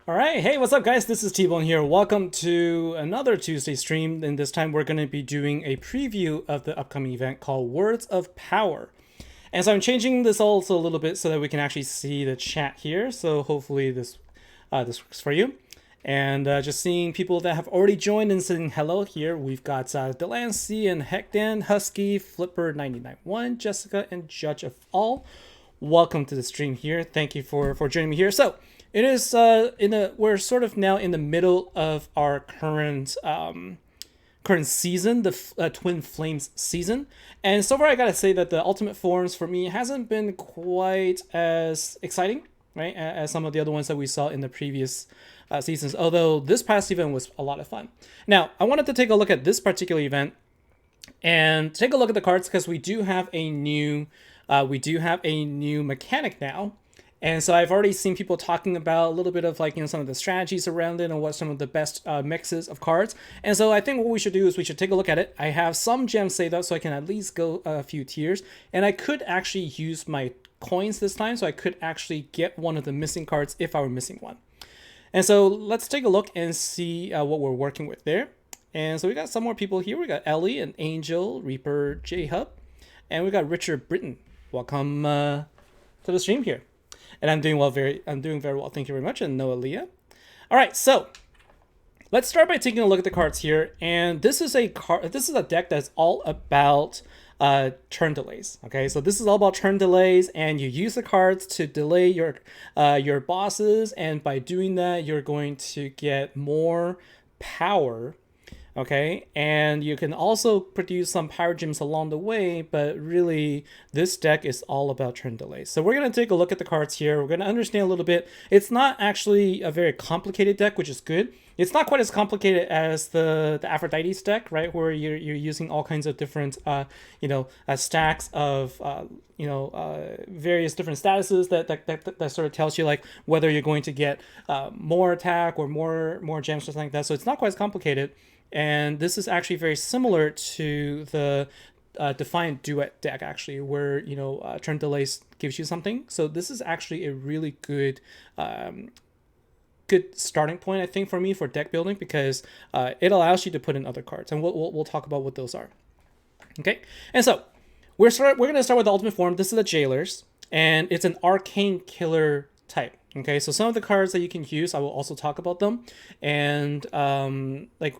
All right, hey, what's up, guys? This is TBone here. Welcome to another Tuesday stream. And this time we're going to be doing a preview of the upcoming event called Words of Power. And so I'm changing this also a little bit so that we can actually see the chat here. So hopefully this works for you. And just seeing people that have already joined and saying hello here. We've got Delancey and Hecdan, Husky, Flipper991, Jessica, and Judge of All. Welcome to the stream here. Thank you for joining me here. So it is we're sort of now in the middle of our current season, the Twin Flames season. And so far I gotta say that the Ultimate Forms for me hasn't been quite as exciting, right, as some of the other ones that we saw in the previous seasons, although this past event was a lot of fun. Now, I wanted to take a look at this particular event and take a look at the cards because we do have a new mechanic now. And so I've already seen people talking about a little bit of some of the strategies around it and what some of the best mixes of cards. And so I think what we should do is we should take a look at it. I have some gems saved up so I can at least go a few tiers. And I could actually use my coins this time, so I could actually get one of the missing cards if I were missing one. And so let's take a look and see what we're working with there. And so we got some more people here. We got Ellie and Angel, Reaper, J-Hub, and we got Richard Britton. Welcome to the stream here. And I'm doing very well. Thank you very much. And Noah Leah. All right, so let's start by taking a look at the cards here. And this is a deck that's all about turn delays. Okay, so this is all about turn delays, and you use the cards to delay your bosses, and by doing that, you're going to get more power. Okay, and you can also produce some power gems along the way, but really this deck is all about turn delays. So we're going to take a look at the cards here. We're going to understand a little bit. It's not actually a very complicated deck, which is good. It's not quite as complicated as the Aphrodite's deck, right, where you're using all kinds of different stacks of various different statuses that sort of tells you like whether you're going to get more attack or more gems or something like that. So it's not quite as complicated. And this is actually very similar to the Defiant Duet deck, actually, where turn delays gives you something. So this is actually a really good starting point, I think, for me for deck building, because it allows you to put in other cards, and we'll talk about what those are. Okay, and so we're gonna start with the Ultimate Form. This is the Jailers, and it's an Arcane Killer type. Okay, so some of the cards that you can use, I will also talk about them. And like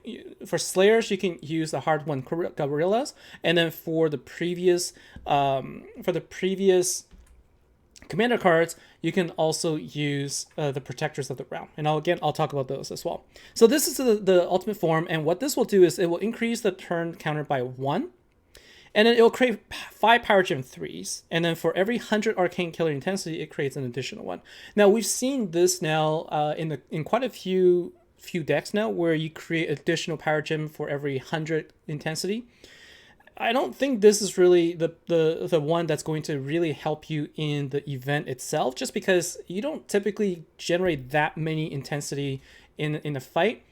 for Slayers, you can use the Hard One Gorillas, and then for the previous commander cards, you can also use the Protectors of the Realm. And I'll talk about those as well. So this is the Ultimate Form, and what this will do is it will increase the turn counter by 1. And then it will create 5 Power Gem 3s. And then for every 100 Arcane Killer intensity, it creates an additional one. Now, we've seen this now in quite a few decks now, where you create additional Power Gem for every 100 intensity. I don't think this is really the one that's going to really help you in the event itself, just because you don't typically generate that many intensity in a fight.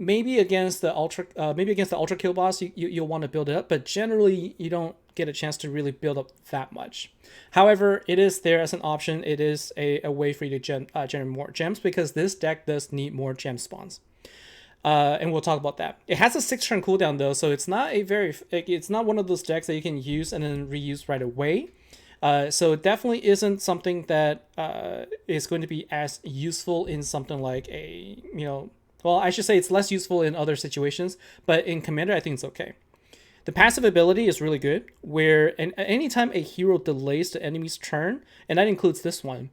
Maybe against the ultra kill boss, you'll want to build it up, but generally you don't get a chance to really build up that much. However, it is there as an option. It is a way for you to generate more gems, because this deck does need more gem spawns. And we'll talk about that. It has a 6-turn cooldown though, so it's not one of those decks that you can use and then reuse right away. So it definitely isn't something that is going to be as useful in something like well, I should say it's less useful in other situations, but in Commander, I think it's okay. The passive ability is really good, where anytime a hero delays the enemy's turn, and that includes this one,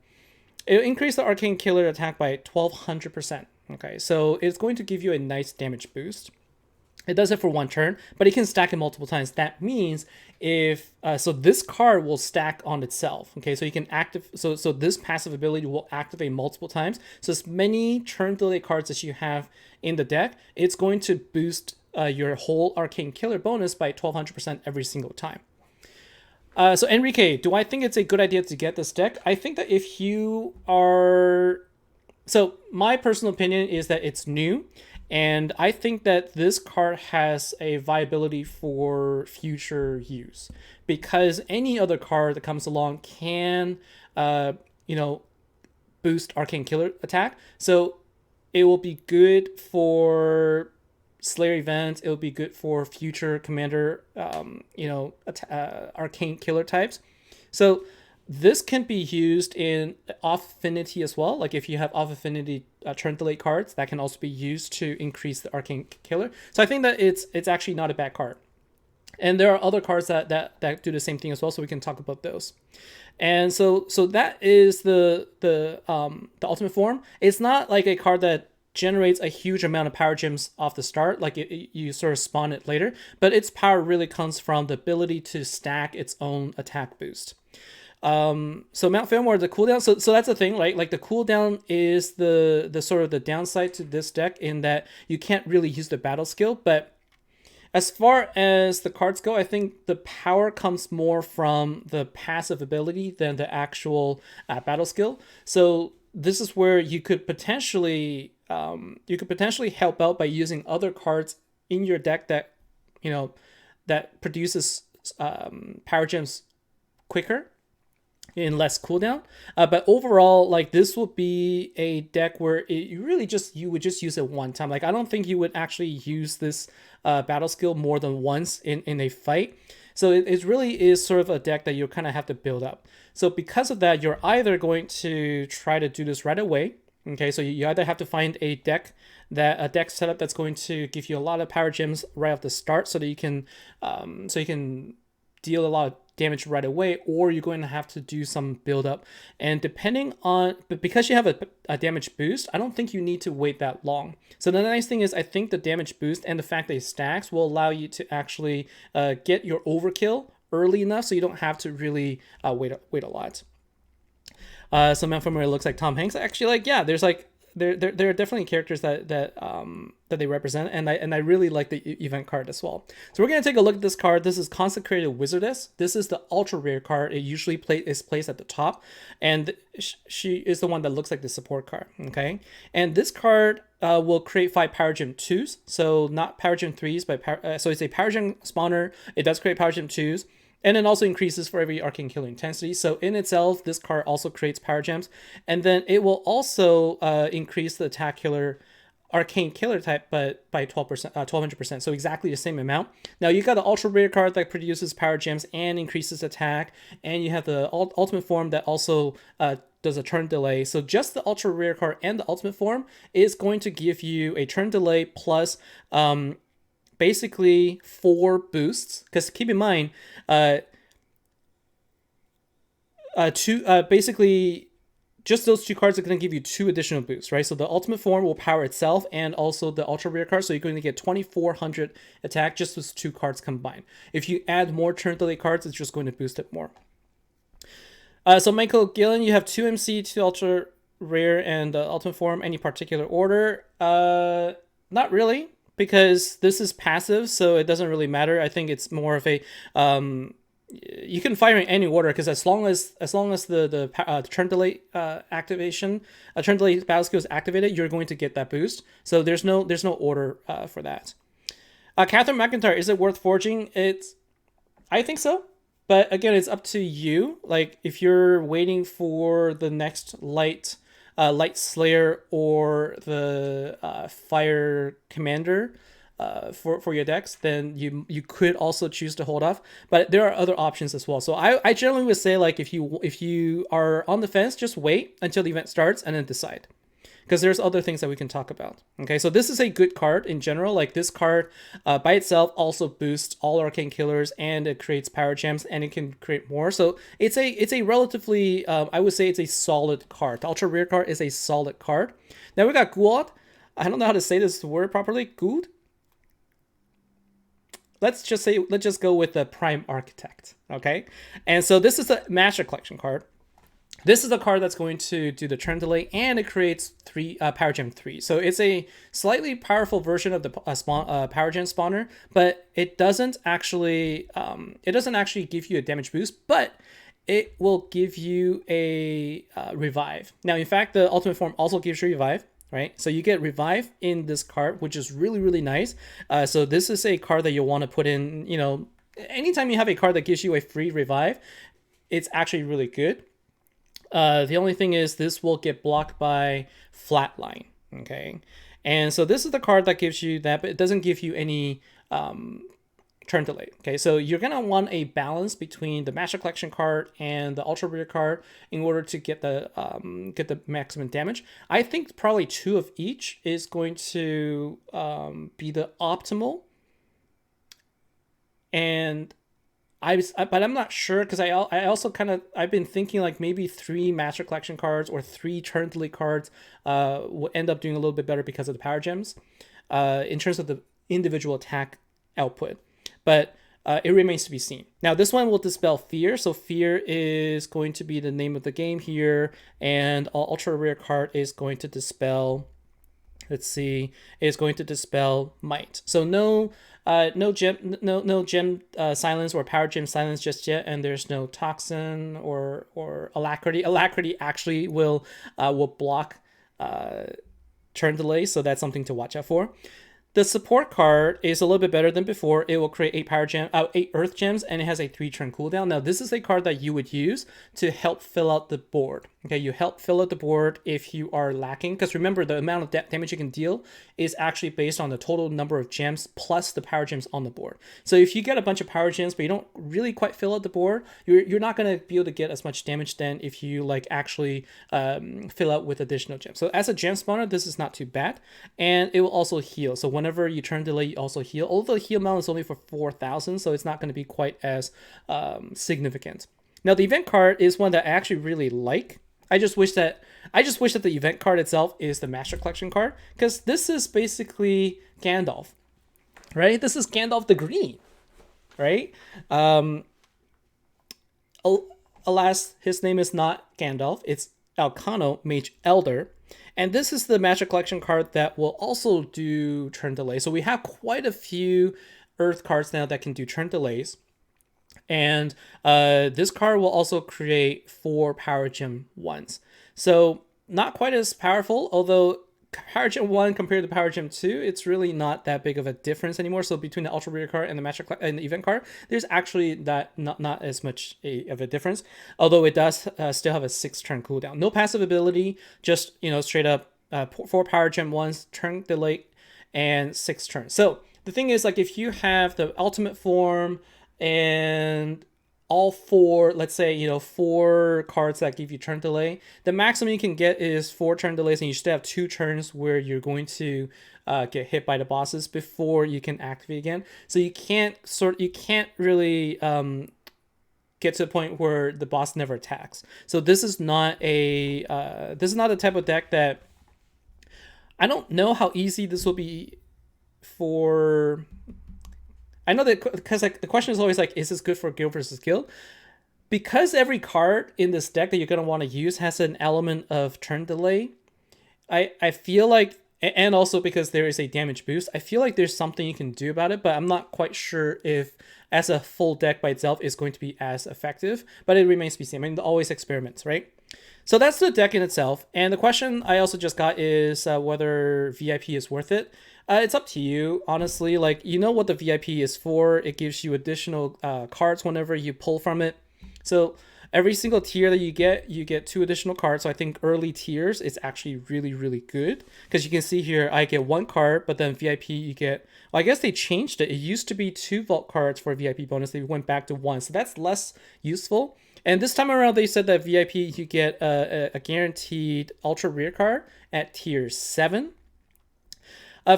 it'll increase the Arcane Killer attack by 1200%. Okay, so it's going to give you a nice damage boost. It does it for 1 turn, but it can stack it multiple times. That means so this card will stack on itself. Okay, so you can so this passive ability will activate multiple times. So as many turn delay cards as you have in the deck, it's going to boost your whole Arcane Killer bonus by 1200% every single time. So Enrique, do I think it's a good idea to get this deck? I think that if you are... So my personal opinion is that it's new. And I think that this card has a viability for future use, because any other card that comes along can, boost Arcane Killer attack. So it will be good for Slayer events. It will be good for future Commander, Arcane Killer types. So this can be used in off affinity as well. Like if you have off affinity turn delay cards, that can also be used to increase the Arcane Killer. So I think that it's actually not a bad card. And there are other cards that do the same thing as well, so we can talk about those. And so that is the ultimate form. It's not like a card that generates a huge amount of power gems off the start, like you sort of spawn it later, but its power really comes from the ability to stack its own attack boost. So Mount Fillmore, the cooldown, so that's the thing, right? Like the cooldown is the sort of the downside to this deck, in that you can't really use the battle skill. But as far as the cards go, I think the power comes more from the passive ability than the actual battle skill. So this is where you could potentially help out by using other cards in your deck that that produces power gems quicker in less cooldown. But overall, like, this will be a deck where you would just use it one time. Like, I don't think you would actually use this battle skill more than once in a fight. So it really is sort of a deck that you kind of have to build up. So because of that, you're either going to try to do this right away. Okay, so you either have to find a deck setup that's going to give you a lot of power gems right off the start, so that you can deal a lot of damage right away, or you're going to have to do some build up. And but because you have a damage boost, I don't think you need to wait that long. So the nice thing is, I think the damage boost and the fact that it stacks will allow you to actually get your overkill early enough, so you don't have to really wait a lot. So Mount Fillmore looks like Tom Hanks. Actually, like, yeah, there's like there are definitely characters that they represent, and I really like the event card as well. So we're gonna take a look at this card. This is Consecrated Wizardess. This is the ultra rare card. It usually is placed at the top, and she is the one that looks like the support card. Okay, and this card will create 5 Power Gem 2s. So not Power Gem 3s, but so it's a Power Gem spawner. It does create Power Gem 2s. And it also increases for every Arcane Killer intensity. So in itself, this card also creates power gems. And then it will also increase the attack killer Arcane Killer type, but by 1200%. So exactly the same amount. Now you got the ultra rare card that produces power gems and increases attack. And you have the ultimate form that also does a turn delay. So just the ultra rare card and the ultimate form is going to give you a turn delay plus basically 4 boosts, because keep in mind, basically just those 2 cards are going to give you 2 additional boosts, right? So the ultimate form will power itself and also the ultra rare card, so you're going to get 2400 attack just with 2 cards combined. If you add more turn delay cards, it's just going to boost it more. So Michael Gillen, you have 2 MC, 2 ultra rare, and ultimate form. Any particular order? Not really, because this is passive, so it doesn't really matter. I think it's more of a you can fire in any order, because as long as the turn delay activation, turn delay battle skill is activated, you're going to get that boost. So there's no order for that. Catherine McIntyre, is it worth forging? I think so, but again, it's up to you. Like, if you're waiting for the next light Slayer or the Fire Commander for your decks, then you could also choose to hold off. But there are other options as well. So I generally would say, like, if you are on the fence, just wait until the event starts and then decide, because there's other things that we can talk about. Okay, so this is a good card in general. Like, this card by itself also boosts all Arcane Killers, and it creates power gems, and it can create more. So it's a relatively, I would say it's a solid card. The ultra rare card is a solid card. Now we got Gould. I don't know how to say this word properly. Gould. Let's just go with the Prime Architect. Okay, and so this is a Master Collection card. This is a card that's going to do the turn delay, and it creates 3 Power Gem 3. So it's a slightly powerful version of the Power Gem spawner, but it doesn't actually give you a damage boost, but it will give you a revive. Now, in fact, the ultimate form also gives you revive, right? So you get revive in this card, which is really, really nice. So this is a card that you'll want to put in, anytime you have a card that gives you a free revive, it's actually really good. The only thing is this will get blocked by Flatline. Okay, and so this is the card that gives you that, but it doesn't give you any turn delay. Okay, so you're gonna want a balance between the Master Collection card and the Ultra Rare card in order to get the maximum damage. I think probably 2 of each is going to be the optimal. And but I'm not sure, because I also I've been thinking like maybe 3 Master Collection cards or 3 turn delay cards will end up doing a little bit better because of the power gems in terms of the individual attack output. But it remains to be seen. Now, this one will dispel fear. So fear is going to be the name of the game here. And Ultra Rare card is going to dispel, let's see, is going to dispel might. So no gem silence or power gem silence just yet, and there's no toxin or alacrity. Alacrity actually will block turn delay, so that's something to watch out for. The support card is a little bit better than before. It will create 8 earth gems, and it has a 3 turn cooldown. Now, this is a card that you would use to help fill out the board. Okay, you help fill out the board if you are lacking, because remember, the amount of damage you can deal is actually based on the total number of gems plus the power gems on the board. So if you get a bunch of power gems but you don't really quite fill out the board, you're not going to be able to get as much damage then if you like actually fill out with additional gems. So as a gem spawner, this is not too bad, and it will also heal. So whenever you turn delay, you also heal. Although the heal amount is only for 4,000, so it's not going to be quite as significant. Now, the event card is one that I actually really like. I just wish that the event card itself is the Master Collection card, because this is basically Gandalf, right? This is Gandalf the Green, right? Alas, his name is not Gandalf. It's Alcano, Mage Elder. And this is the Master Collection card that will also do turn delay. So we have quite a few Earth cards now that can do turn delays. And this card will also create 4 Power Gem 1s. So not quite as powerful, although Power Gem 1 compared to Power Gem 2, it's really not that big of a difference anymore. So between the Ultra Rare card and the and the event card, there's actually not as much of a difference. Although it does still have a 6 turn cooldown. No passive ability, just straight up 4 Power Gem 1s, turn delay, and 6 turns. So the thing is, like, if you have the ultimate form and all 4, let's say 4 cards that give you turn delay, the maximum you can get is 4 turn delays, and you still have 2 turns where you're going to get hit by the bosses before you can activate again. So you can't really get to the point where the boss never attacks. So this is not the type of deck that, I don't know how easy this will be for. I know that, because like the question is always like, is this good for guild versus guild? Because every card in this deck that you're going to want to use has an element of turn delay, I feel like, and also because there is a damage boost, I feel like there's something you can do about it, but I'm not quite sure if as a full deck by itself is going to be as effective, but it remains to be seen. I mean, always experiments, right? So that's the deck in itself. And the question I also just got is whether VIP is worth it. It's up to you, honestly. Like, what the VIP is for. It gives you additional cards whenever you pull from it. So every single tier that you get 2 additional cards. So I think early tiers, it's actually really, really good. Because you can see here, I get 1 card, but then VIP you get, well, I guess they changed it. It used to be 2 vault cards for VIP bonus. They went back to 1. So that's less useful. And this time around, they said that VIP, you get a guaranteed Ultra Rare card at tier 7.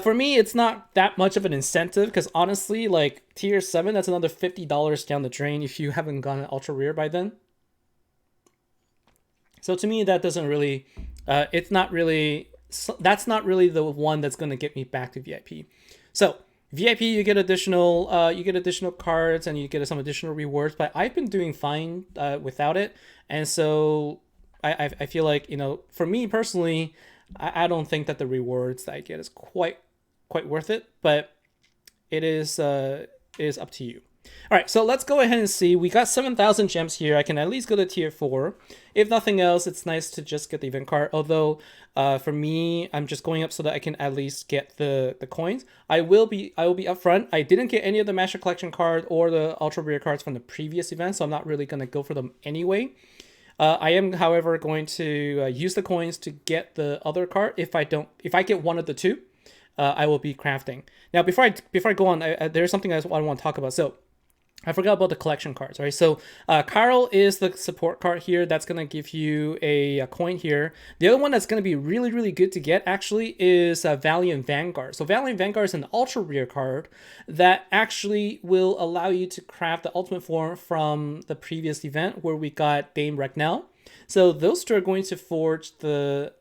For me, it's not that much of an incentive, because honestly, like, tier 7, that's another $50 down the drain if you haven't gotten an Ultra Rare by then. So to me, that doesn't really, that's not really the one that's going to get me back to VIP. So VIP, you get additional cards, and you get some additional rewards, but I've been doing fine without it. And so I feel like, for me personally, I don't think that the rewards that I get is quite worth it, but it is up to you. All right, so let's go ahead and see. We got 7,000 gems here. I can at least go to tier 4. If nothing else, it's nice to just get the event card. Although, for me, I'm just going up so that I can at least get the coins. I will be upfront. I didn't get any of the Master Collection card or the Ultra Rare cards from the previous event, so I'm not really gonna go for them anyway. I am, however, going to use the coins to get the other card. If I get one of the two, I will be crafting. Now, before I go on, there's something I want to talk about. So I forgot about the collection cards, right? So Carl is the support card here. That's going to give you a coin here. The other one that's going to be really, really good to get actually is Valiant Vanguard. So Valiant Vanguard is an ultra rare card that actually will allow you to craft the ultimate form from the previous event where we got Dame Regnell. So those two are going to forge the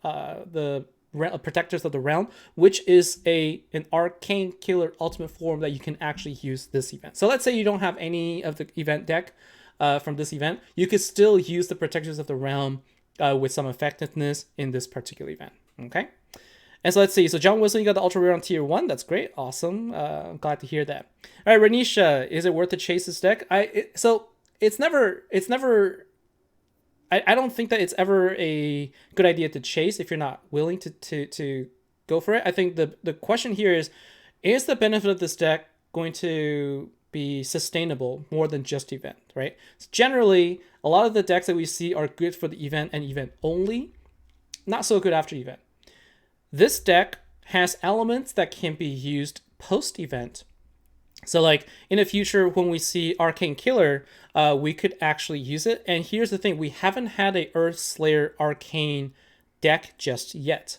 Protectors of the Realm, which is an arcane killer ultimate form that you can actually use this event. So let's say you don't have any of the event deck from this event, you could still use the Protectors of the Realm with some effectiveness in this particular event. Okay, and so let's see. So John Wilson, you got the ultra rare on tier 1. That's great, awesome. I'm glad to hear that. All right, Renisha, is it worth to chase this deck? So it's never. I don't think that it's ever a good idea to chase if you're not willing to go for it. I think the question here is the benefit of this deck going to be sustainable more than just event, right? So generally, a lot of the decks that we see are good for the event and event only, not so good after event. This deck has elements that can be used post-event. So like in the future, when we see Arcane Killer, we could actually use it. And here's the thing, we haven't had a Earth Slayer Arcane deck just yet.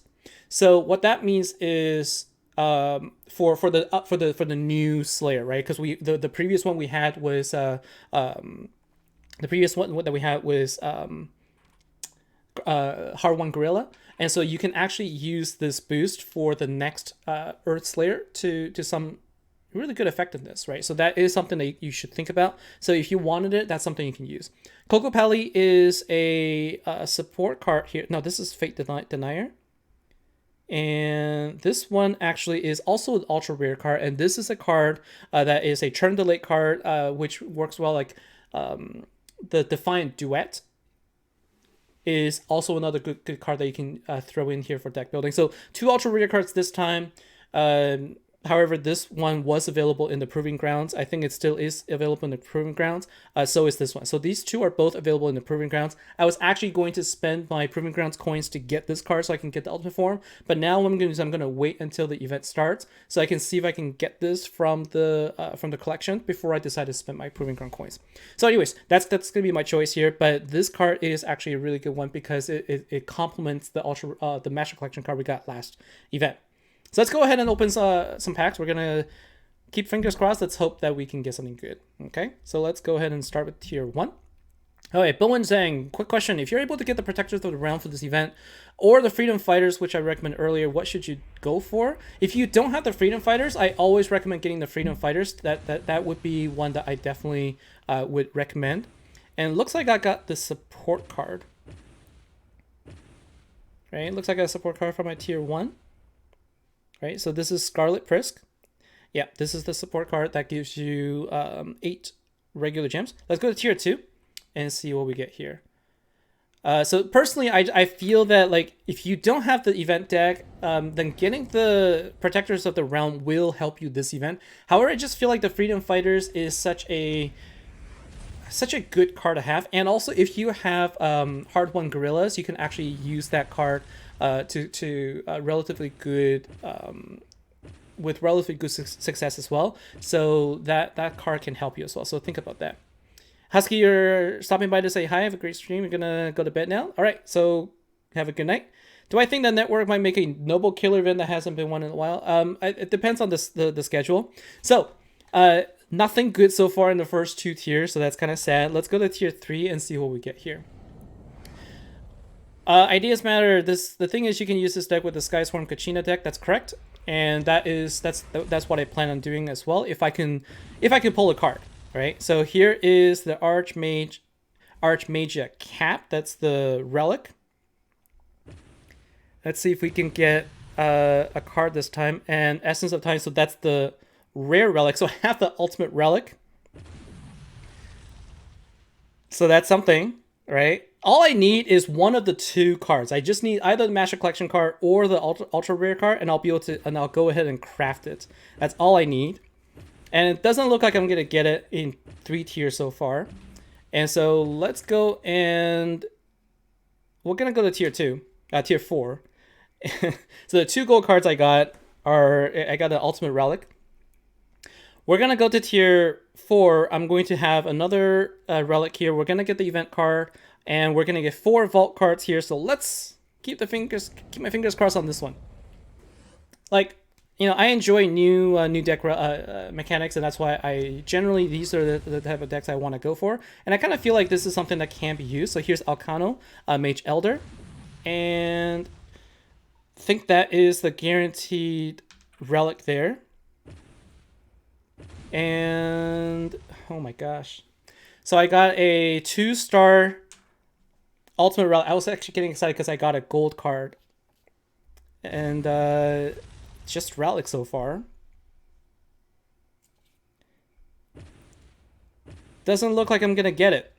So what that means is for the new Slayer, right? Because the previous one we had was Hard One Gorilla. And so you can actually use this boost for the next Earth Slayer to some really good effectiveness, right? So that is something that you should think about. So if you wanted it, that's something you can use. Coco Pelli is a support card here. No, this is Fate Denier. And this one actually is also an ultra rare card. And this is a card that is a turn delay card, which works well. Like the Defiant Duet is also another good card that you can throw in here for deck building. So 2 ultra rare cards this time. However, this one was available in the Proving Grounds. I think it still is available in the Proving Grounds. So is this one. So these two are both available in the Proving Grounds. I was actually going to spend my Proving Grounds coins to get this card so I can get the ultimate form. But now what I'm going to do is I'm going to wait until the event starts so I can see if I can get this from the collection before I decide to spend my Proving Ground coins. So anyways, that's going to be my choice here. But this card is actually a really good one because it complements the Master Collection card we got last event. So let's go ahead and open some packs. We're going to keep fingers crossed. Let's hope that we can get something good. Okay, so let's go ahead and start with tier 1. All right, Bowen Zhang, quick question. If you're able to get the Protectors of the Realm for this event or the Freedom Fighters, which I recommended earlier, what should you go for? If you don't have the Freedom Fighters, I always recommend getting the Freedom Fighters. That would be one that I definitely would recommend. And it looks like I got the support card. Right, looks like I got a support card for my tier 1. Right, so this is Scarlet Prisk. Yeah, this is the support card that gives you 8 regular gems. Let's go to tier 2 and see what we get here. So personally, I feel that like if you don't have the event deck, then getting the Protectors of the Realm will help you this event. However, I just feel like the Freedom Fighters is such a good card to have. And also, if you have Hard One Gorillas, you can actually use that card to relatively good with relatively good success as well. So that card can help you as well. So think about that. Husky, you're stopping by to say hi. Have a great stream. You're gonna go to bed now. All right. So have a good night. Do I think that Network might make a Noble Killer event that hasn't been one in a while? It depends on the schedule. So nothing good so far in the first 2 tiers. So that's kind of sad. Let's go to tier 3 and see what we get here. Ideas matter. The thing is, you can use this deck with the Skyswarm Kachina deck. That's correct, and that's what I plan on doing as well. If I can pull a card, right? So here is the Archmagia Cap. That's the relic. Let's see if we can get a card this time. And Essence of Time. So that's the rare relic. So I have the ultimate relic. So that's something, right? All I need is one of the 2 cards. I just need either the Master Collection card or the ultra rare card, and I'll go ahead and craft it. That's all I need. And it doesn't look like I'm gonna get it in 3 tiers so far. And so let's go and we're gonna go to tier 2, tier 4. So the 2 gold cards I got are, I got the ultimate relic. We're gonna go to tier 4. I'm going to have another relic here. We're gonna get the event card, and we're gonna get 4 vault cards here. So let's keep my fingers crossed on this one. Like, I enjoy new deck mechanics, and that's why I generally, these are the type of decks I want to go for. And I kind of feel like this is something that can be used. So here's Alcano, Mage Elder, and I think that is the guaranteed relic there. And oh my gosh, so I got a 2-star ultimate relic. I was actually getting excited because I got a gold card, and just relic so far. Doesn't look like I'm gonna get it.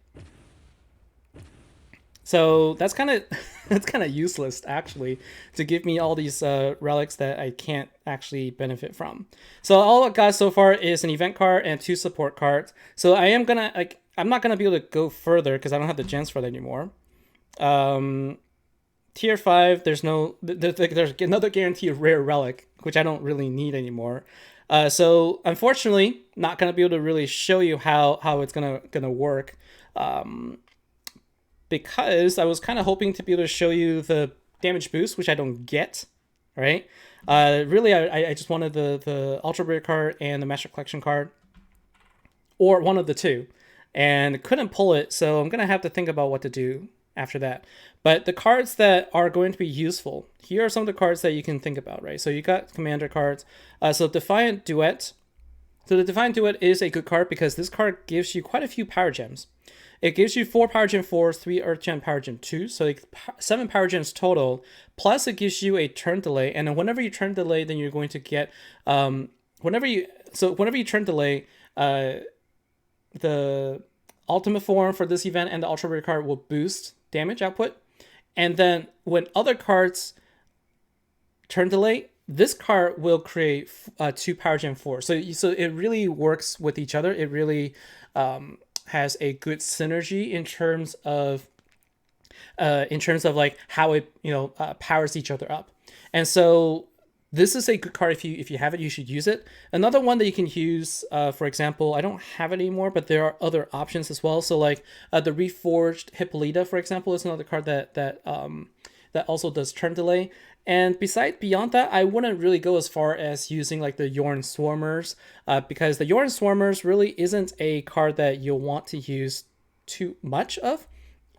So that's kind of that's kind of useless, actually, to give me all these relics that I can't actually benefit from. So all I got so far is an event card and 2 support cards. So I am gonna, like, I'm not gonna be able to go further because I don't have the gens for that anymore. Tier 5, there's another guaranteed rare relic, which I don't really need anymore. So unfortunately, not gonna be able to really show you how it's gonna work. Because I was kind of hoping to be able to show you the damage boost, which I don't get, right? Really, I just wanted the Ultra Rare card and the Master Collection card, or one of the two, and couldn't pull it, so I'm going to have to think about what to do after that. But the cards that are going to be useful, here are some of the cards that you can think about, right? So you got Commander cards. So Defiant Duet. So the Defiant Duet is a good card because this card gives you quite a few power gems. It gives you 4 Power Gem 4s, 3 Earth Gem Power Gem 2, so 7 Power Gems total. Plus, it gives you a turn delay, and then whenever you turn delay, then you're going to get whenever you turn delay, the ultimate form for this event and the Ultra Rare card will boost damage output, and then when other cards turn delay, this card will create 2 Power Gem 4. So it really works with each other. It really has a good synergy in terms of like how it powers each other up. And so this is a good card. If you have it, you should use it. Another one that you can use, for example, I don't have it anymore, but there are other options as well. So like the Reforged Hippolyta, for example, is another card that also does turn delay. And beyond that, I wouldn't really go as far as using like the Yorn Swarmers, because the Yorn Swarmers really isn't a card that you'll want to use too much of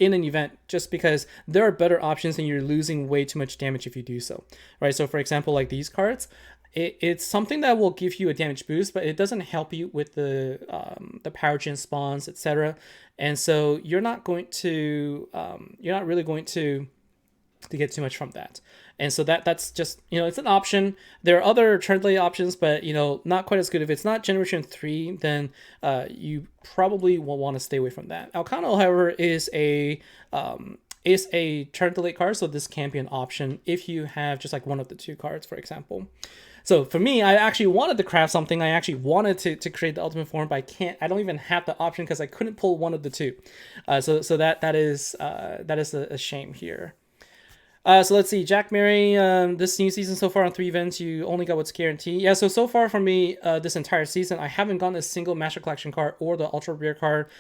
in an event, just because there are better options and you're losing way too much damage if you do so, right? So for example, like these cards, it's something that will give you a damage boost, but it doesn't help you with the power gen spawns, etc. And so you're not really going to get too much from that. And so that's just, it's an option. There are other turn delay options, but not quite as good. If it's not generation 3, then you probably will want to stay away from that. Alcano, however, is a turn delay card, so this can be an option if you have just like one of the 2 cards, for example. So for me, I actually wanted to craft something. I actually wanted to create the ultimate form, but I don't even have the option because I couldn't pull one of the 2. So that is a shame here. So let's see, Jack Mary, this new season so far on 3 events, you only got what's guaranteed. Yeah, so far for me, this entire season, I haven't gotten a single Master Collection card or the Ultra Rare card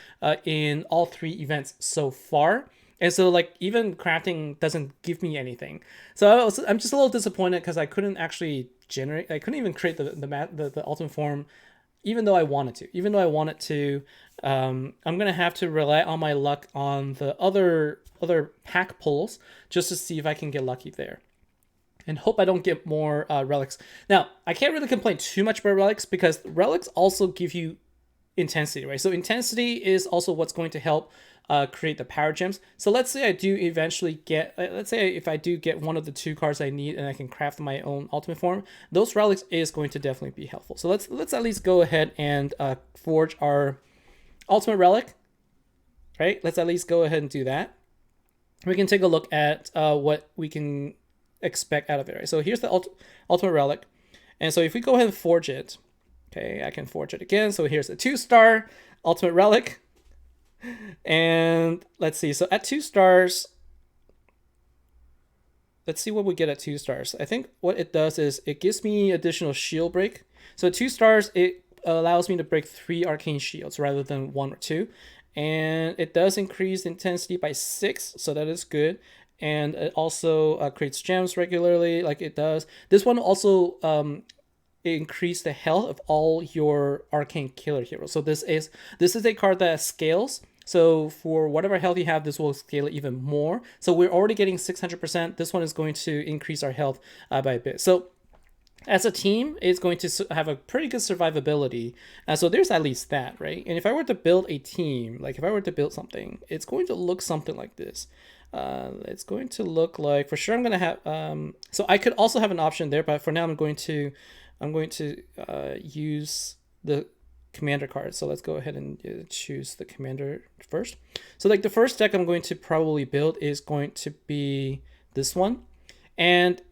in all 3 events so far. And so like even crafting doesn't give me anything. So I'm just a little disappointed because I couldn't actually I couldn't even create the ultimate form, even though I wanted to. I'm gonna have to rely on my luck on the other pack pulls just to see if I can get lucky there, and hope I don't get more relics. Now I can't really complain too much about relics because relics also give you intensity, right? So intensity is also what's going to help create the power gems. So let's say I do eventually get, if I do get one of the 2 cards I need and I can craft my own ultimate form, those relics is going to definitely be helpful. So let's at least go ahead and forge our ultimate relic, right? Let's at least go ahead and do that. We can take a look at what we can expect out of it, right? So here's the ultimate relic. And so if we go ahead and forge it, okay, I can forge it again. So here's the 2-star ultimate relic. And let's see, so at 2 stars, let's see what we get at 2 stars. I think what it does is it gives me additional shield break. So at 2 stars, it allows me to break 3 arcane shields rather than 1 or 2. And it does increase intensity by 6, so that is good. And it also creates gems regularly, like it does. This one also increase the health of all your arcane killer heroes. So this is a card that scales. So for whatever health you have, this will scale it even more. So we're already getting 600%. This one is going to increase our health by a bit. So as a team, it's going to have a pretty good survivability. So there's at least that, right? And if I were to build a team, like if I were to build something, it's going to look something like this. It's going to look like, for sure I'm going to have, so I could also have an option there, but for now I'm going to use the commander card. So let's go ahead and choose the commander first. So like the first deck I'm going to probably build is going to be this one. And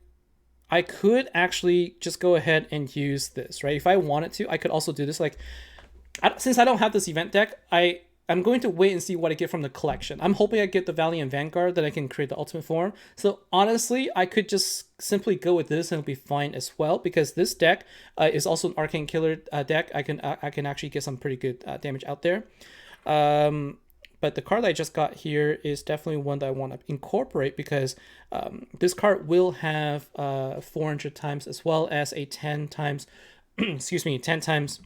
I could actually just go ahead and use this, right? If I wanted to, I could also do this. Like, since I don't have this event deck, I'm going to wait and see what I get from the collection. I'm hoping I get the Valiant Vanguard, that I can create the ultimate form. So honestly, I could just simply go with this and it'll be fine as well, because this deck is also an arcane killer deck. I can actually get some pretty good damage out there. But the card that I just got here is definitely one that I want to incorporate, because this card will have 400 times as well as a 10 times, 10 times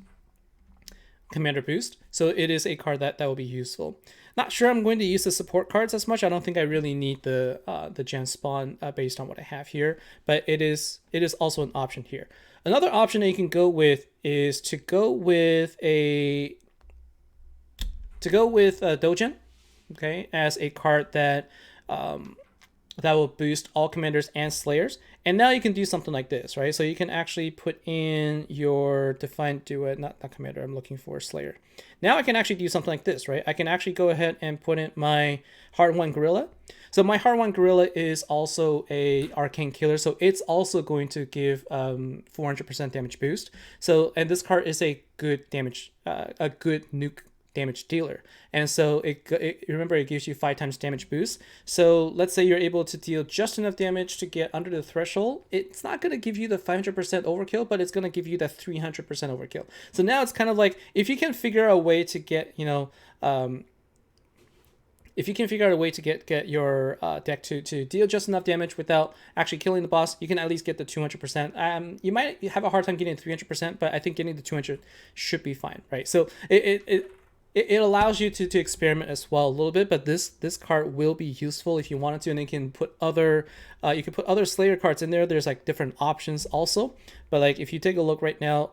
commander boost. So it is a card that will be useful. Not sure I'm going to use the support cards as much. I don't think I really need the gem spawn based on what I have here, but it is also an option here. Another option that you can go with is to go with Dojin, okay, as a card that that will boost all commanders and slayers. And now you can do something like this, right? So you can actually put in your defined duet, not commander, I'm looking for slayer. Now I can actually do something like this, right? I can actually go ahead and put in my Hard One Gorilla. So my Hard One Gorilla is also a arcane killer, so it's also going to give 400% damage boost. So, and this card is a good damage, a good nuke damage dealer, and so remember, it gives you 5 times damage boost. So let's say you're able to deal just enough damage to get under the threshold. It's not going to give you the 500% overkill, but it's going to give you the 300% overkill. So now it's kind of like, if you can figure out a way to get, if you can figure out a way to get your deck to deal just enough damage without actually killing the boss, you can at least get the 200%. You might have a hard time getting 300%, but I think getting the 200 should be fine, right? So it allows you to experiment as well a little bit, but this card will be useful if you wanted to, and you can put other Slayer cards in there. There's like different options also, but like if you take a look right now,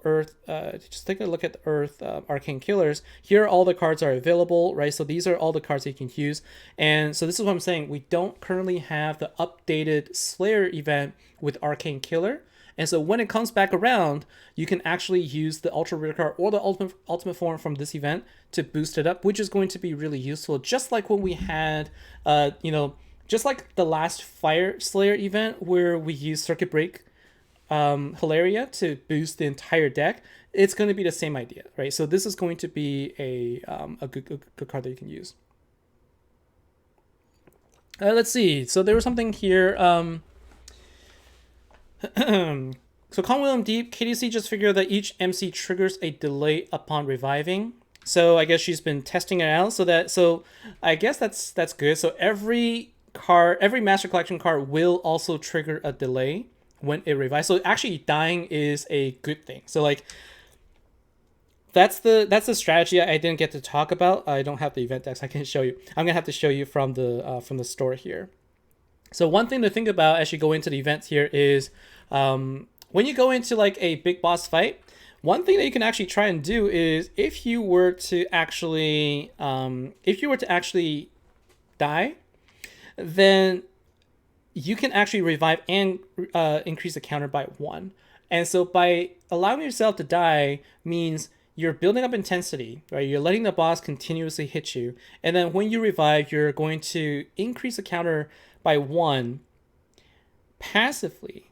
just take a look at the Earth Arcane Killers. Here all the cards are available, right? So these are all the cards that you can use, and so this is what I'm saying. We don't currently have the updated Slayer event with Arcane Killer. And so when it comes back around, you can actually use the Ultra Rare card or the ultimate form from this event to boost it up, which is going to be really useful. Just like when we had, just like the last Fire Slayer event where we used Circuit Break Hilaria to boost the entire deck, it's going to be the same idea, right? So this is going to be a good card that you can use. Let's see. So there was something here. So Con William Deep, KDC just figured that each MC triggers a delay upon reviving. So I guess she's been testing it out. So I guess that's good. So every Master Collection card will also trigger a delay when it revives. So actually dying is a good thing. So like that's the strategy I didn't get to talk about. I don't have the event decks I can show you. I'm gonna have to show you from the store here. So one thing to think about as you go into the events here is when you go into like a big boss fight, one thing that you can actually try and do is if you were to actually die, then you can actually revive and increase the counter by 1. And so by allowing yourself to die means you're building up intensity, right? You're letting the boss continuously hit you. And then when you revive, you're going to increase the counter by 1 passively.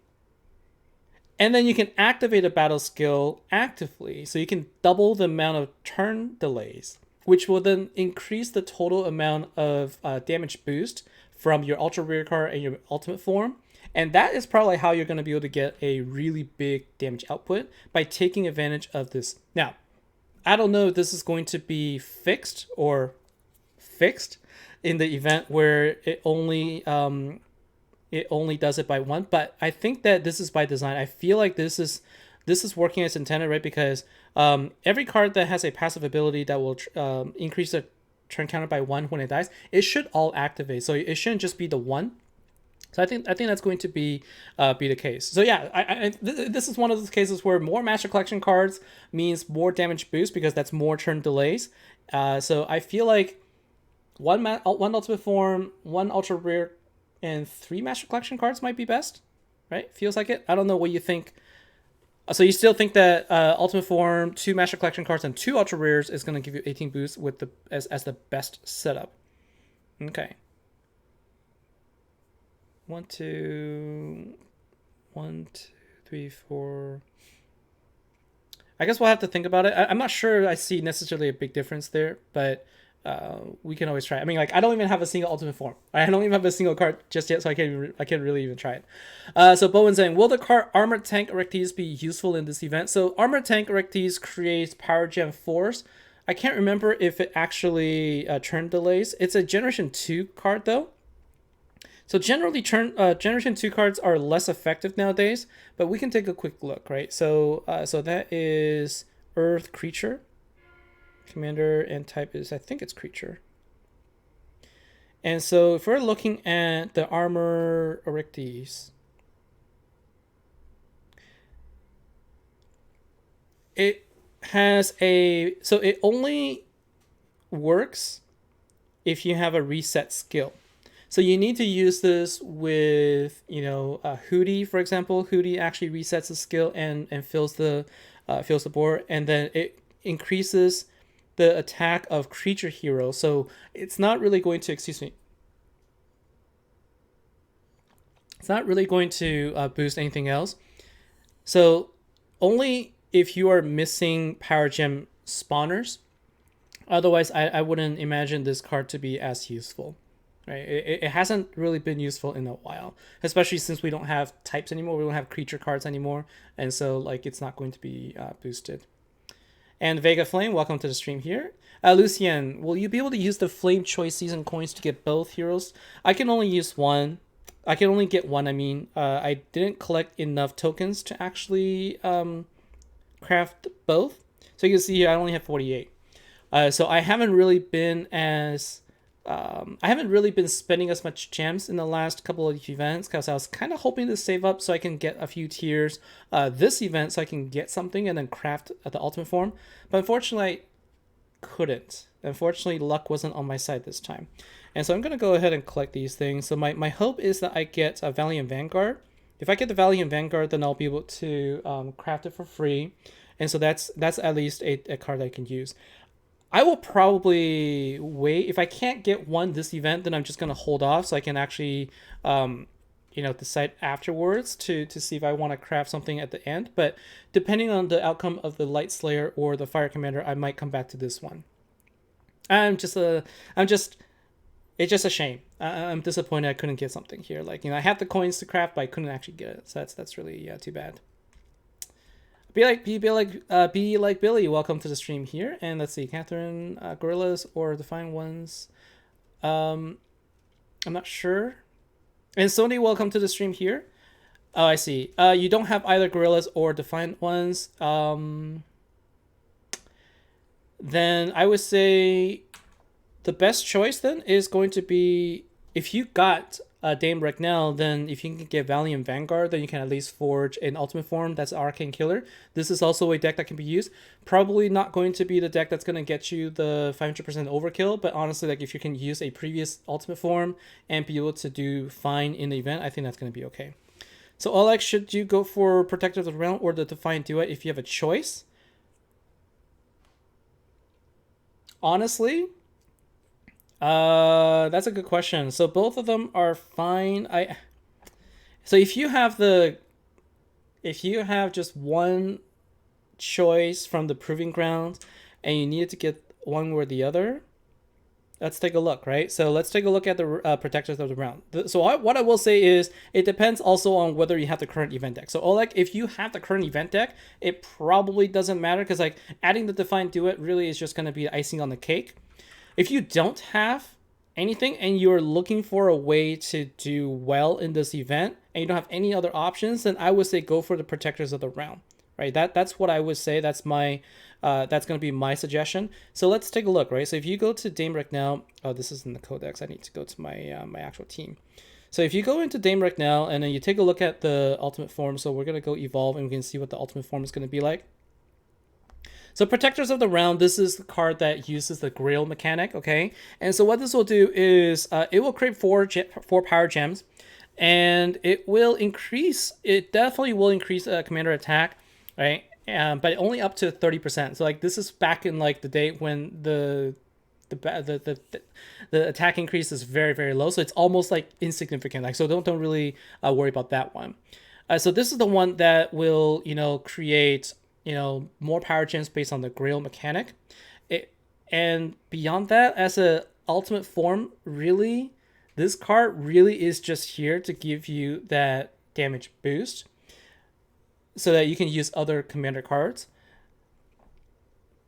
And then you can activate a battle skill actively. So you can double the amount of turn delays, which will then increase the total amount of damage boost from your ultra rare card and your ultimate form. And that is probably how you're going to be able to get a really big damage output, by taking advantage of this. Now, I don't know if this is going to be fixed in the event where it only does it by one, but I think that this is by design. I feel like this is working as intended, right? Because every card that has a passive ability that will increase the turn counter by one when it dies, it should all activate. So it shouldn't just be the one. So I think that's going to be the case. So yeah, this is one of those cases where more Master Collection cards means more damage boost, because that's more turn delays. So I feel like one ultimate form, one ultra rare, and 3 Master Collection cards might be best, right? Feels like it. I don't know what you think. So you still think that ultimate form, 2 Master Collection cards, and 2 ultra rares is going to give you 18 boosts with the as the best setup. Okay. 1, 2, 3, 4. I guess we'll have to think about it. I'm not sure I see necessarily a big difference there, but we can always try. I mean, like, I don't even have a single ultimate form. I don't even have a single card just yet, so I can't really even try it. So Bowen's saying, will the card Armored Tank Erectees be useful in this event? So Armored Tank Erectees creates Power Gem Force. I can't remember if it actually turn delays. It's a Generation 2 card though. So generally, Generation 2 cards are less effective nowadays, but we can take a quick look, right? So that is Earth Creature. Commander and type is, I think it's Creature. And so if we're looking at the Armor Erectees, it has so it only works if you have a reset skill. So you need to use this with, Hootie, for example. Hootie actually resets the skill and fills the board, and then it increases the attack of creature hero. So it's not really going to, It's not really going to boost anything else. So only if you are missing Power Gem spawners. Otherwise, I wouldn't imagine this card to be as useful. Right? It hasn't really been useful in a while, especially since we don't have types anymore. We don't have creature cards anymore, and so it's not going to be boosted. And Vega Flame, welcome to the stream here. Lucien, will you be able to use the Flame Choice Season coins to get both heroes? I can only use one. I can only get one. I mean, I didn't collect enough tokens to actually craft both. So you can see here, I only have 48. So I haven't really been spending as much gems in the last couple of events, because I was kind of hoping to save up so I can get a few tiers this event, so I can get something and then craft the ultimate form. But unfortunately, I couldn't. Unfortunately, luck wasn't on my side this time. And so I'm going to go ahead and collect these things. So my hope is that I get a Valiant Vanguard. If I get the Valiant Vanguard, then I'll be able to craft it for free. And so that's at least a card I can use. I will probably wait. If I can't get one this event, then I'm just going to hold off so I can actually, decide afterwards to see if I want to craft something at the end. But depending on the outcome of the Light Slayer or the Fire Commander, I might come back to this one. It's just a shame. I'm disappointed I couldn't get something here. I had the coins to craft, but I couldn't actually get it. So that's really too bad. Be like Billy. Welcome to the stream here. And let's see, Catherine, Gorillas or Defiant Ones. I'm not sure. And Sony, welcome to the stream here. Oh, I see. You don't have either Gorillas or Defiant Ones. Then I would say the best choice then is going to be, if you got Dame Bracknell, then if you can get Valiant Vanguard, then you can at least forge an ultimate form that's Arcane Killer. This is also a deck that can be used. Probably not going to be the deck that's going to get you the 500% overkill, but honestly, if you can use a previous ultimate form and be able to do fine in the event, I think that's going to be okay. So Alex, should you go for Protector of the Realm or the Defiant Duet if you have a choice? Honestly, that's a good question. So both of them are fine. So if you have just one choice from the Proving Ground and you needed to get one or the other, Let's take a look, right? So let's take a look at the protectors of the round. What I will say is it depends also on whether you have the current event deck. So Oleg, if you have the current event deck, it probably doesn't matter because like adding the Defiant Duet really is just going to be icing on the cake. If you don't have anything and you're looking for a way to do well in this event and you don't have any other options, then I would say go for the protectors of the realm, right? That's what I would say. That's going to be my suggestion. So let's take a look, right? So if you go to Daemeric now, oh, this is in the codex. I need to go to my my actual team. So if you go into Daemeric now and then you take a look at the ultimate form, so we're going to go evolve and we can see what the ultimate form is going to be like. So Protectors of the Realm, this is the card that uses the Grail mechanic, okay? And so what this will do is it will create four power gems, and it definitely will increase commander attack, right? But only up to 30%. So like this is back in like the day when the attack increase is very, very low. So it's almost like insignificant. Like, so don't really worry about that one. So this is the one that will, create more power gems based on the Grail mechanic. And beyond that, as a ultimate form, really, this card really is just here to give you that damage boost so that you can use other commander cards.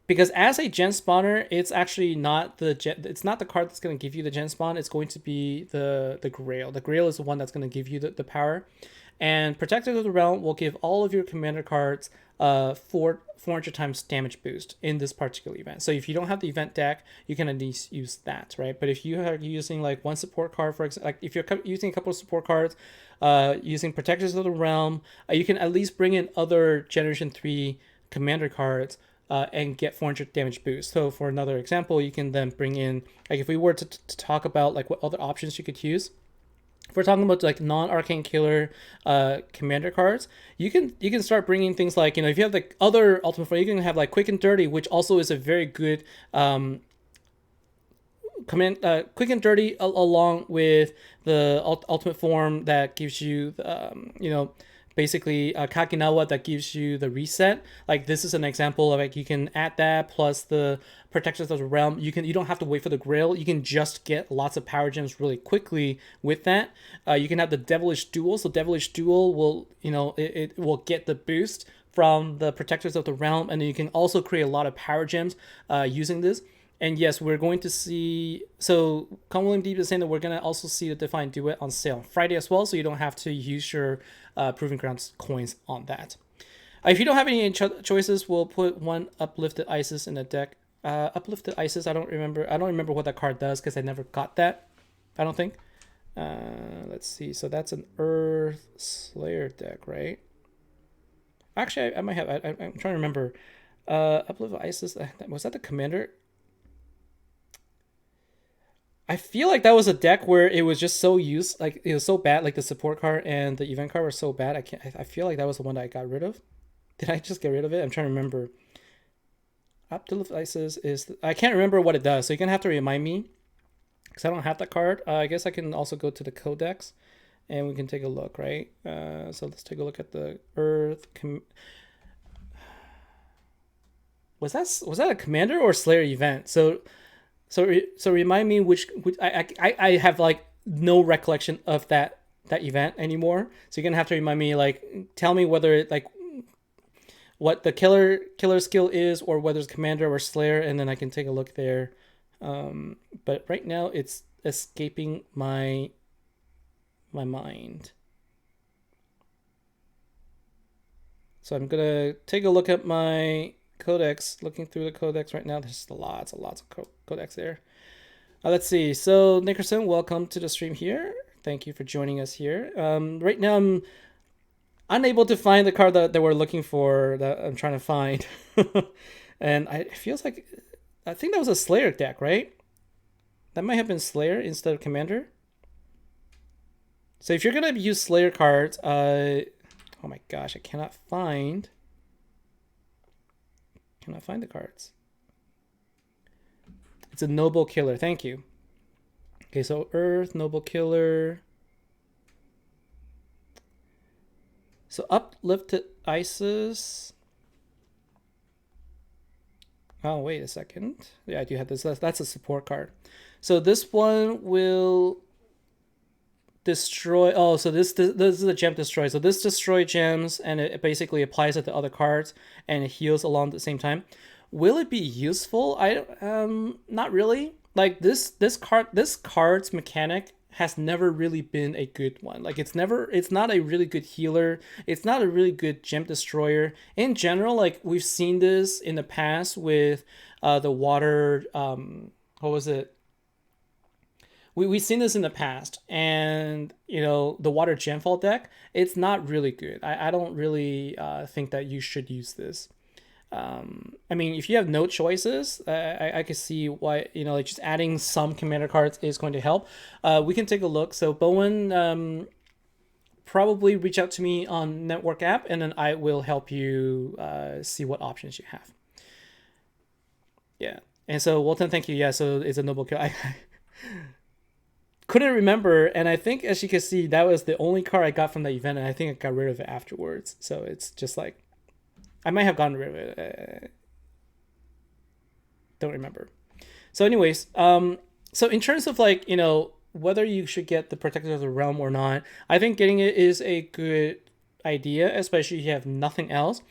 Because as a gen spawner, it's actually not it's not the card that's going to give you the gen spawn. It's going to be the Grail. The Grail is the one that's going to give you the power. And Protector of the Realm will give all of your commander cards 400 times damage boost in this particular event. So if you don't have the event deck, you can at least use that, right? But if you are using like one support card, for example, like if you're using a couple of support cards, using Protectors of the Realm, you can at least bring in other Generation 3 commander cards and get 400 damage boost. So for another example, you can then bring in, like if we were to talk about like what other options you could use, if we're talking about like non-arcane killer commander cards, you can start bringing things like, if you have like other ultimate form, you can have like Quick and Dirty, which also is a very good Quick and Dirty along with the ultimate form that gives you basically Kakinawa that gives you the reset. Like this is an example of like you can add that plus the Protectors of the Realm. You don't have to wait for the Grail. You can just get lots of power gems really quickly with that. You can have the Devilish Duel. So Devilish Duel will it will get the boost from the Protectors of the Realm, and then you can also create a lot of power gems using this. And yes, we're going to see. So, Come William Deep is saying that we're going to also see the Defiant Duet on sale on Friday as well. So, you don't have to use your Proving Grounds coins on that. If you don't have any choices, we'll put one Uplifted Isis in the deck. Uplifted Isis, I don't remember what that card does because I never got that. I don't think. Let's see. So, that's an Earth Slayer deck, right? Actually, I might have. I'm trying to remember. Uplifted Isis, was that the commander? I feel like that was a deck where it was just so like it was so bad. Like the support card and the event card were so bad. I feel like that was the one that I got rid of. Did I just get rid of it? I'm trying to remember. Uplift Isis is I can't remember what it does. So you're gonna have to remind me because I don't have that card. I guess I can also go to the codex and we can take a look, right? So let's take a look at the Earth. Was that a commander or Slayer event? So remind me which I have like no recollection of that event anymore. So you're gonna have to remind me, like tell me whether it like what the killer skill is or whether it's commander or Slayer, and then I can take a look there. But right now it's escaping my mind. So I'm gonna take a look at my codex, looking through the codex right now. There's lots of codex there. Let's see. So Nickerson, welcome to the stream here. Thank you for joining us here. Right now I'm unable to find the card that we're looking for, that I'm trying to find. And it feels like, I think that was a Slayer deck, right? That might have been Slayer instead of Commander. So if you're gonna use Slayer cards, oh my gosh, I cannot find the cards. It's a Noble Killer. Thank you. Okay, so Earth, Noble Killer. So Uplifted Isis. Oh, wait a second. Yeah, I do have this. That's a support card. So this one will destroy. Oh, so this is a gem destroy. So this destroy gems, and it basically applies it to other cards, and it heals along at the same time. Will it be useful? Not really. Like this card's mechanic has never really been a good one. Like it's not a really good healer. It's not a really good gem destroyer in general. Like we've seen this in the past with the water. What was it? We've seen this in the past, and the water gemfall deck, it's not really good. I don't really think that you should use this. I mean, if you have no choices, I could see why, like just adding some commander cards is going to help. We can take a look. So Bowen, probably reach out to me on Network app, and then I will help you see what options you have. Yeah. And so Walton, thank you. Yeah, so it's a noble kill. I couldn't remember, and I think, as you can see, that was the only card I got from the event, and I think I got rid of it afterwards. So it's just like, I might have gotten rid of it. Don't remember. So anyways, so in terms of like, whether you should get the Protector of the Realm or not, I think getting it is a good idea, especially if you have nothing else.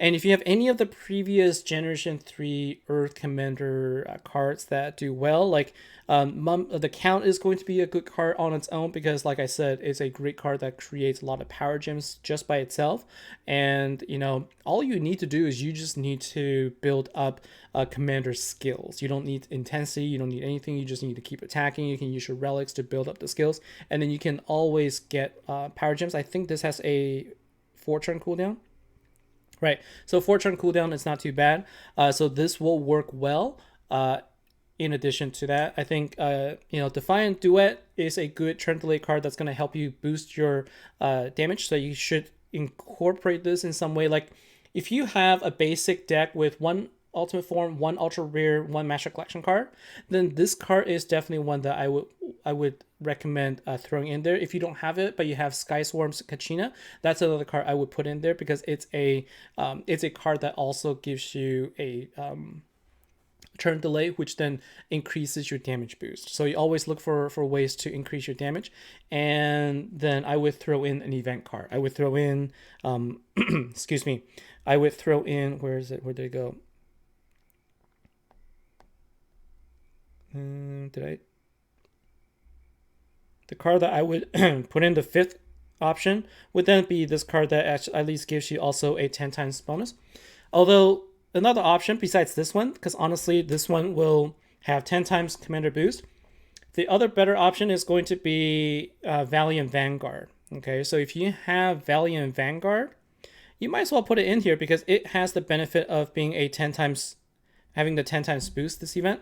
And if you have any of the previous Generation 3 Earth Commander cards that do well, like the Count is going to be a good card on its own because, like I said, it's a great card that creates a lot of power gems just by itself. And, all you need to do is you just need to build up Commander skills. You don't need intensity. You don't need anything. You just need to keep attacking. You can use your relics to build up the skills. And then you can always get power gems. I think this has a 4-turn cooldown. Right, so 4-turn cooldown is not too bad. So this will work well. In addition to that, I think Defiant Duet is a good turn delay card that's going to help you boost your damage. So you should incorporate this in some way. Like if you have a basic deck with one Ultimate Form, one Ultra Rare, one Master Collection card, then this card is definitely one that I would recommend throwing in there. If you don't have it, but you have Sky Swarm's Kachina, that's another card I would put in there because it's a card that also gives you a turn delay, which then increases your damage boost. So you always look for ways to increase your damage. And then I would throw in an event card. I would throw in, excuse me, I would throw in, where is it? Where did it go? The card that I would put in the 5th option would then be this card that at least gives you also a 10 times bonus. Although another option besides this one, because honestly this one will have 10 times commander boost, the other better option is going to be Valiant Vanguard. Okay, so if you have Valiant Vanguard, you might as well put it in here because it has the benefit of being a 10 times, having the 10 times boost this event.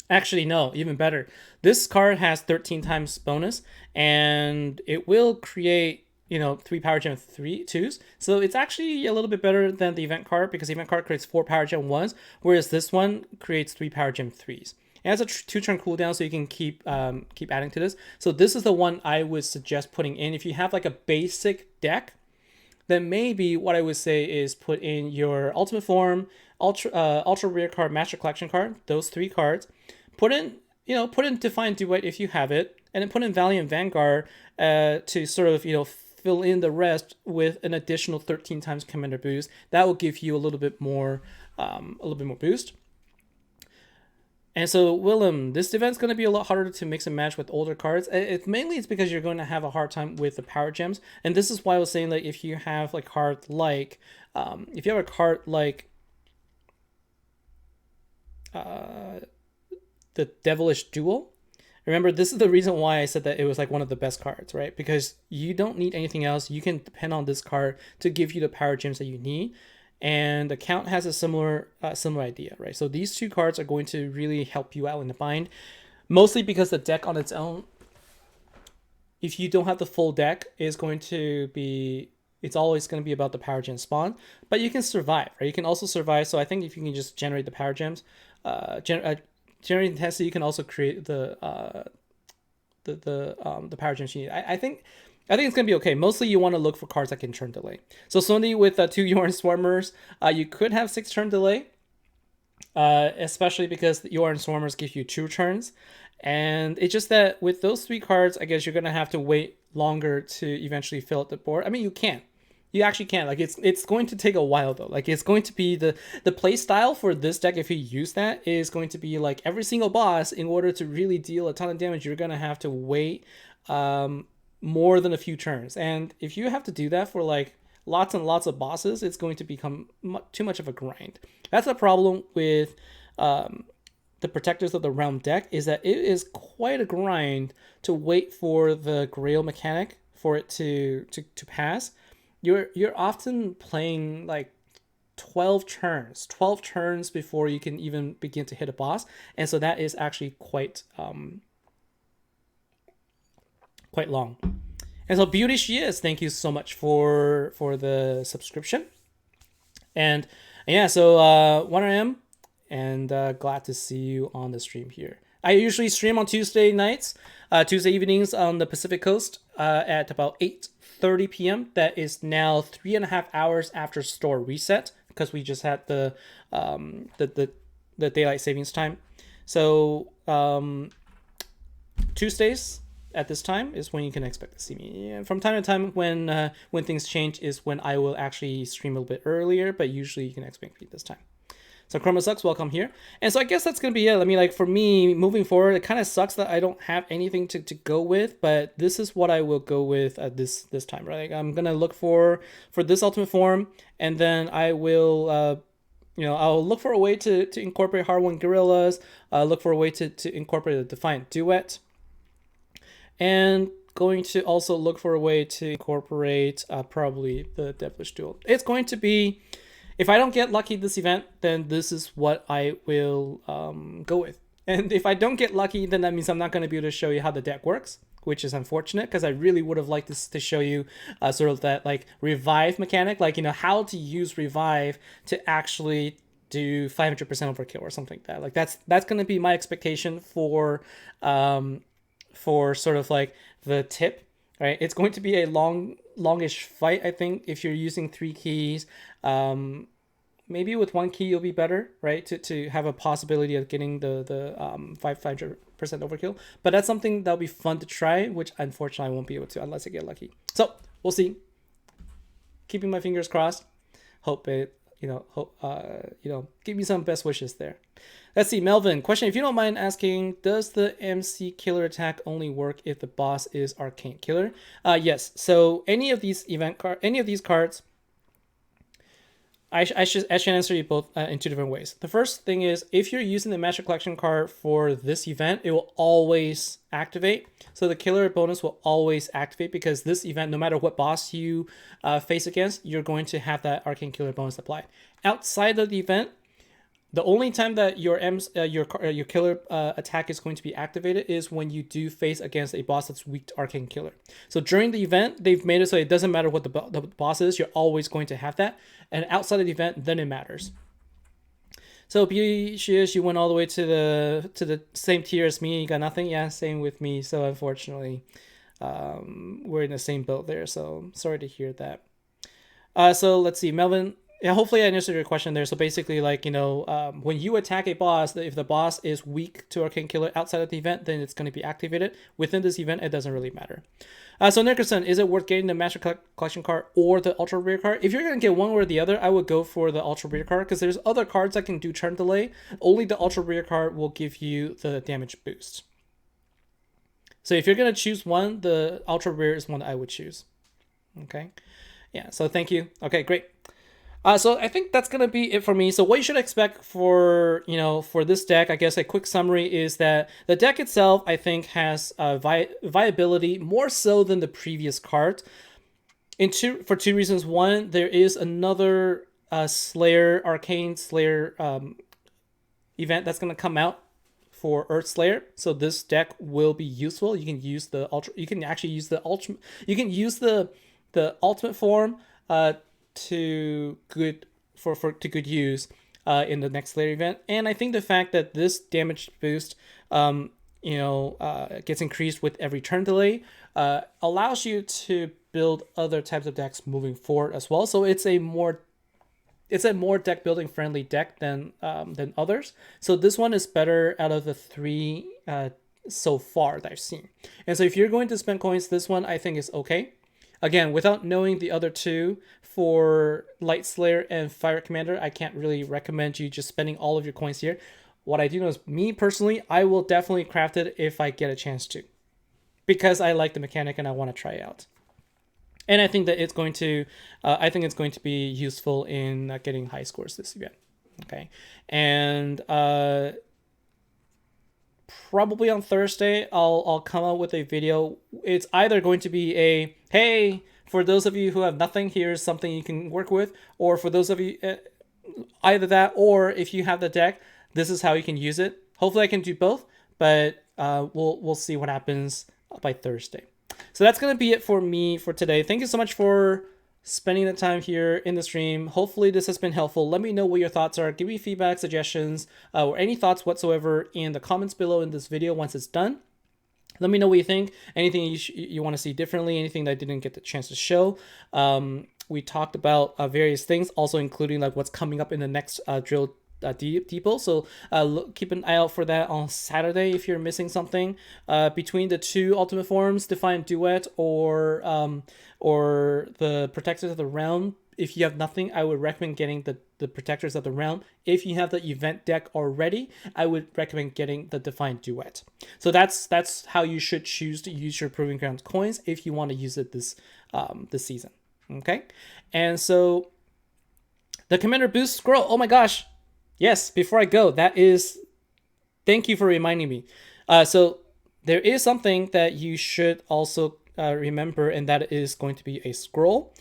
Actually, no, even better. This card has 13 times bonus, and it will create, 3 Power Gem 2s. So it's actually a little bit better than the event card because the event card creates 4 Power Gem 1s, whereas this one creates 3 Power Gem 3s. It has a 2-turn cooldown, so you can keep adding to this. So this is the one I would suggest putting in. If you have like a basic deck, then maybe what I would say is put in your Ultimate Form, Ultra Rare card, Master Collection card, those 3 cards. Put in Defiant Duet if you have it, and then put in Valiant Vanguard to sort of, fill in the rest with an additional 13 times commander boost. That will give you a little bit more boost. And so, Willem, this event's going to be a lot harder to mix and match with older cards. It's because you're going to have a hard time with the power gems. And this is why I was saying that if you have a card like, the Devilish Duel. Remember, this is the reason why I said that it was like one of the best cards, right? Because you don't need anything else. You can depend on this card to give you the power gems that you need. And the Count has a similar idea, right? So these 2 cards are going to really help you out in the bind, mostly because the deck on its own, if you don't have the full deck, it's always going to be about the power gem spawn, but you can survive, right? You can also survive. So I think if you can just generate the power gems, generate intensity, you can also create the power gems you need. I think it's gonna be okay. Mostly you want to look for cards that can turn delay. So Sony with 2 Yorn Swarmers, you could have 6 turn delay. especially because your Stormers give you 2 turns. And it's just that with those 3 cards, I guess you're going to have to wait longer to eventually fill out the board. I mean, you can. You actually can. Like it's going to take a while though. Like it's going to be the play style for this deck. If you use that, is going to be like every single boss. In order to really deal a ton of damage, you're going to have to wait more than a few turns. And if you have to do that for like lots and lots of bosses, it's going to become too much of a grind. That's the problem with the Protectors of the Realm deck, is that it is quite a grind to wait for the Grail mechanic for it to pass. You're often playing like 12 turns before you can even begin to hit a boss, and so that is actually quite long. And so Beauty She Is, thank you so much for the subscription. And yeah, so 1RM, and glad to see you on the stream here. I usually stream on Tuesday nights, Tuesday evenings on the Pacific Coast at about 8:30 p.m. That is now 3.5 hours after store reset, because we just had the daylight savings time. So Tuesdays at this time is when you can expect to see me. And from time to time, when things change, is when I will actually stream a little bit earlier, but usually you can expect me this time. So Chroma Sucks, welcome here. And so I guess that's going to be it. I mean, like for me, moving forward, it kind of sucks that I don't have anything to go with, but this is what I will go with at this time, right? Like, I'm going to look for this ultimate form, and then I will, I'll look for a way to incorporate Hard-Won Gorillas, look for a way to incorporate a Defiant Duet, and going to also look for a way to incorporate probably the Devilish Duel. It's going to be, if I don't get lucky this event, then this is what I will go with. And if I don't get lucky, then that means I'm not going to be able to show you how the deck works, which is unfortunate, because I really would have liked to show you sort of that like revive mechanic, like, how to use revive to actually do 500% overkill or something like that. Like that's going to be my expectation for sort of like the tip, right? It's going to be a longish fight, I think, if you're using 3 keys. Maybe with 1 key you'll be better, right? To have a possibility of getting the 500% overkill. But that's something that'll be fun to try, which unfortunately I won't be able to unless I get lucky. So we'll see. Keeping my fingers crossed. Hope it, give me some best wishes there. Let's see, Melvin. Question, if you don't mind asking, does the MC Killer attack only work if the boss is Arcane Killer? Yes. So any of these cards, I should answer you both in 2 different ways. The first thing is, if you're using the Master Collection card for this event, it will always activate. So the Killer bonus will always activate, because this event, no matter what boss you face against, you're going to have that Arcane Killer bonus applied. Outside of the event, the only time that your Killer attack is going to be activated is when you do face against a boss that's weak to Arcane Killer. So during the event, they've made it so it doesn't matter what the boss is, you're always going to have that. And outside of the event, then it matters. So Beauty She Is, you went all the way to the same tier as me. You got nothing? Yeah, same with me. So unfortunately, we're in the same boat there. So sorry to hear that. So let's see, Melvin. Yeah, hopefully I answered your question there. So basically, like, when you attack a boss, if the boss is weak to Arcane Killer outside of the event, then it's going to be activated. Within this event, it doesn't really matter. So Nickerson, is it worth getting the Master Collection card or the Ultra Rare card? If you're going to get one or the other, I would go for the Ultra Rare card, because there's other cards that can do turn delay. Only the Ultra Rare card will give you the damage boost. So if you're going to choose one, the Ultra Rare is one I would choose. Okay. Yeah, so thank you. Okay, great. So I think that's going to be it for me. So what you should expect for this deck, I guess a quick summary is that the deck itself, I think, has viability more so than the previous card. For 2 reasons. One, there is another Arcane Slayer event that's going to come out for Earth Slayer. So this deck will be useful. You can use the ultimate form to good use in the next Slayer event. And I think the fact that this damage boost gets increased with every turn delay allows you to build other types of decks moving forward as well. So it's a more it's a more deck building friendly deck than others. So this one is better out of the three so far that I've seen. And so if you're going to spend coins, this one I think is okay. Again, without knowing the other two for Light Slayer and Fire Commander, I can't really recommend you just spending all of your coins here. What I do know is, me personally, I will definitely craft it if I get a chance to, because I like the mechanic and I want to try it out. And I think that it's going to, be useful in getting high scores this event. Okay, and probably on Thursday I'll come out with a video. It's either going to be a, hey, for those of you who have nothing, here's something you can work with, or for those of you, either that, or if you have the deck, this is how you can use it. Hopefully I can do both, but we'll see what happens by Thursday. So that's going to be it for me for today. Thank you so much for spending the time here in the stream. Hopefully this has been helpful. Let me know what your thoughts are. Give me feedback, suggestions, or any thoughts whatsoever in the comments below in this video once it's done. Let me know what you think. Anything you want to see differently, anything that I didn't get the chance to show. We talked about various things, also including like what's coming up in the next drill depot. So keep an eye out for that on Saturday if you're missing something. Between the two ultimate forms, Defiant Duet or the Protectors of the Realm, if you have nothing, I would recommend getting the Protectors of the Realm. If you have the event deck already, I would recommend getting the Defiant Duet. So that's how you should choose to use your Proving Grounds coins if you want to use it this season. Okay, and so the Commander Boost Scroll. Oh my gosh. Yes, before I go, thank you for reminding me. So there is something that you should also remember, and that is going to be a scroll.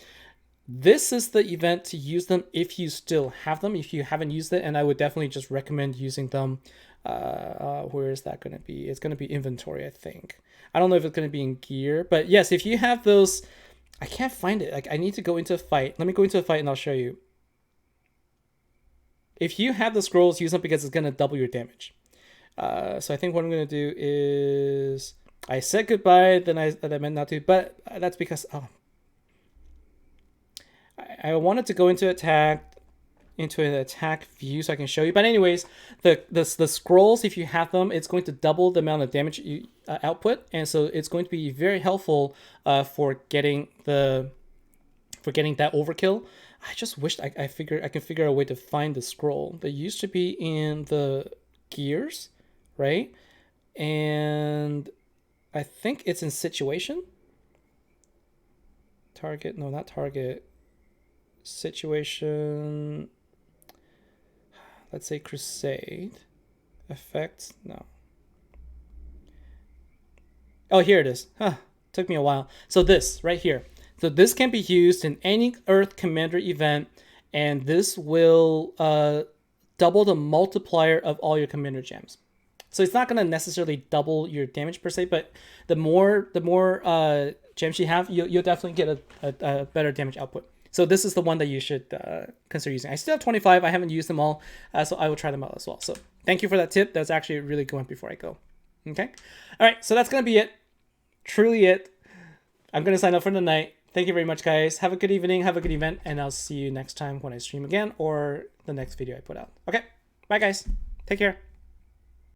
This is the event to use them if you still have them, if you haven't used it, and I would definitely just recommend using them. Where is that going to be? It's going to be inventory, I think. I don't know if it's going to be in gear, but yes, if you have those, I can't find it. Like, I need to go into a fight. Let me go into a fight and I'll show you. If you have the scrolls, use them because it's going to double your damage. So I think what I'm going to do is, I said goodbye, then I meant not to, but that's because I wanted to go into an attack view so I can show you. But anyways, the scrolls, if you have them, it's going to double the amount of damage you output, and so it's going to be very helpful for getting that overkill. I just wished I can figure out a way to find the scroll. They used to be in the gears, right? And I think it's in situation. Target, no, not target. Situation. Let's say Crusade. Effects, no. Oh, here it is. Huh, took me a while. So this right here. So this can be used in any Earth Commander event, and this will double the multiplier of all your Commander gems. So it's not going to necessarily double your damage per se, but the more gems you have, you'll definitely get a better damage output. So this is the one that you should consider using. I still have 25. I haven't used them all, so I will try them out as well. So thank you for that tip. That's actually really good one before I go. Okay. All right. So that's going to be it. Truly it. I'm going to sign up for the night. Thank you very much, guys. Have a good evening. Have a good event. And I'll see you next time when I stream again or the next video I put out. Okay. Bye, guys. Take care.